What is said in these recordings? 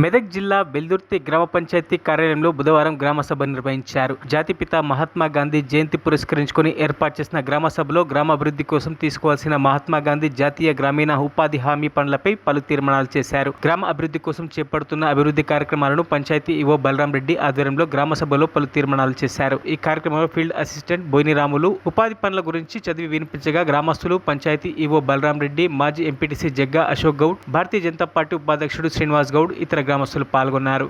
మెదక్ జిల్లా బెల్దుర్తి గ్రామ పంచాయతీ కార్యాలయంలో బుధవారం గ్రామ సభ నిర్వహించారు. జాతిపిత మహాత్మా గాంధీ జయంతి పురస్కరించుకొని ఏర్పాటు చేసిన గ్రామ సభలో గ్రామాభివృద్ధి కోసం తీసుకోవాల్సిన మహాత్మా గాంధీ జాతీయ గ్రామీణ ఉపాధి హామీ పనులపై పలు తీర్మానాలు చేశారు. గ్రామ అభివృద్ధి కోసం చేపడుతున్న అభివృద్ధి కార్యక్రమాలను పంచాయతీ ఈవో బలరాం రెడ్డి ఆధ్వర్యంలో గ్రామ సభలో పలు తీర్మానాలు చేశారు. ఈ కార్యక్రమంలో ఫీల్డ్ అసిస్టెంట్ బోయిని రాములు ఉపాధి పనుల గురించి చదివి వినిపించగా గ్రామస్తులు, పంచాయతీ ఈవో బలరాం రెడ్డి, మాజీ ఎంపీటీసీ జగ్గా అశోక్ గౌడ్, భారతీయ జనతా పార్టీ ఉపాధ్యక్షుడు శ్రీనివాస్ గౌడ్ ఇతర గ్రామస్తులు పాల్గొన్నారు.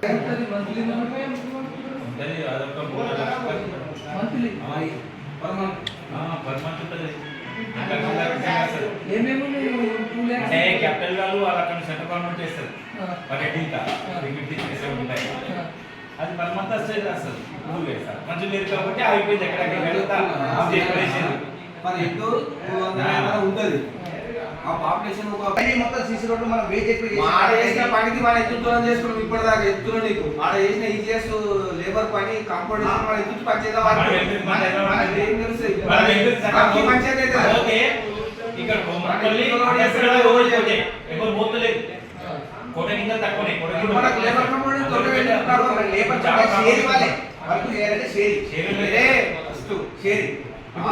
అది మనమంతా స్టేజ్ రాస్తారు మంచి లేదు కాబట్టి అయిపోయింది. ఉంటుంది ఆ పాపులేషన్ మొత్తం సీసీ రోడ్డు మనం చేసిన పనికి మనం ఎత్తుతున్నాం చేసుకున్నాం. ఇప్పటిదాకా ఎత్తున్నా నీకు ఆడ చేసిన ఈజీఎస్ లేబర్ పని కాంపౌండ్ మనం ఎత్తు పని చేద్దాం.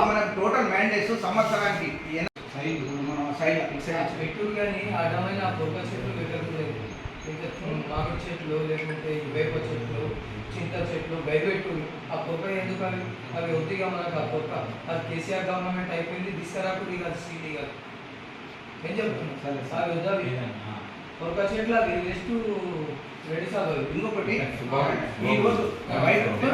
మనకు టోటల్ మ్యాండేట్స్ సంవత్సరానికి కానీ అడ్డమైన బొగ్గ చెట్లు పెట్టలేదు. మామిడి చెట్లు లేకుంటే వేప చెట్లు, చింత చెట్లు భయపెట్టు. ఆ పొక్క ఎందుకు అవి వద్దిగా మనకు ఆ పొక్క అది కేసీఆర్ గవర్నమెంట్ అయిపోయింది. తీసుకురాకుడి కాదు, సీడీ కాదు. ఏం చెప్తున్నాను అవి వద్దావి పొక్క చెట్లు అవి వేస్ట్ రెడీ సాగు. ఇంకొకటి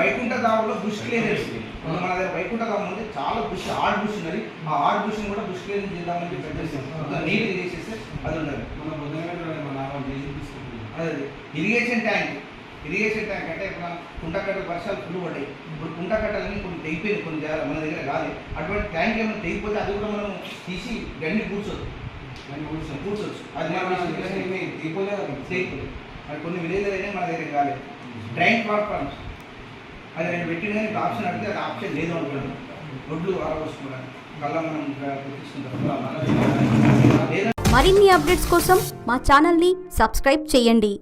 వైకుంఠ ధామంలో బుష్ క్లీనర్స్ మన దగ్గర వైకుంఠ ధామం ఉంది. చాలా బుష్ ఆర్డ్ బుష్ ఉన్నది. ఆ ఆర్డ్ బుష్ కూడా బుష్ క్లీనింగ్ చేద్దామని చెప్పి పెట్టేస్తాం. నీళ్ళు తీసేస్తే అది ఉన్నది. అదే ఇరిగేషన్ ట్యాంక్ అంటే ఇప్పుడు కుంటకట్ట వర్షాలు ఫుల్ పడ్డాయి. ఇప్పుడు కుంటకట్టలని కొన్ని తెగిపోయింది, కొన్ని జాగ్రత్త మన దగ్గర కాదు. అటువంటి ట్యాంక్ ఏమైనా తెగిపోతే అది కూడా మనం తీసి గండి కూర్చోవచ్చు. అది తెగిపోలేదు. అది కొన్ని విలేజ్లు అయినా మన దగ్గర కాలేదు. డ్రైన్ ప్లాట్ఫామ్స్ అది నేను పెట్టిన కానీ ఆప్షన్ అడిగితే అది ఆప్షన్ లేదు అనుకున్నాను. రోడ్లు ఆరవస్తున్నాను కల్లా మనం గుర్తిస్తుంటాం. మరిన్ని అప్డేట్స్ కోసం మా ఛానల్ని సబ్స్క్రైబ్ చేయండి.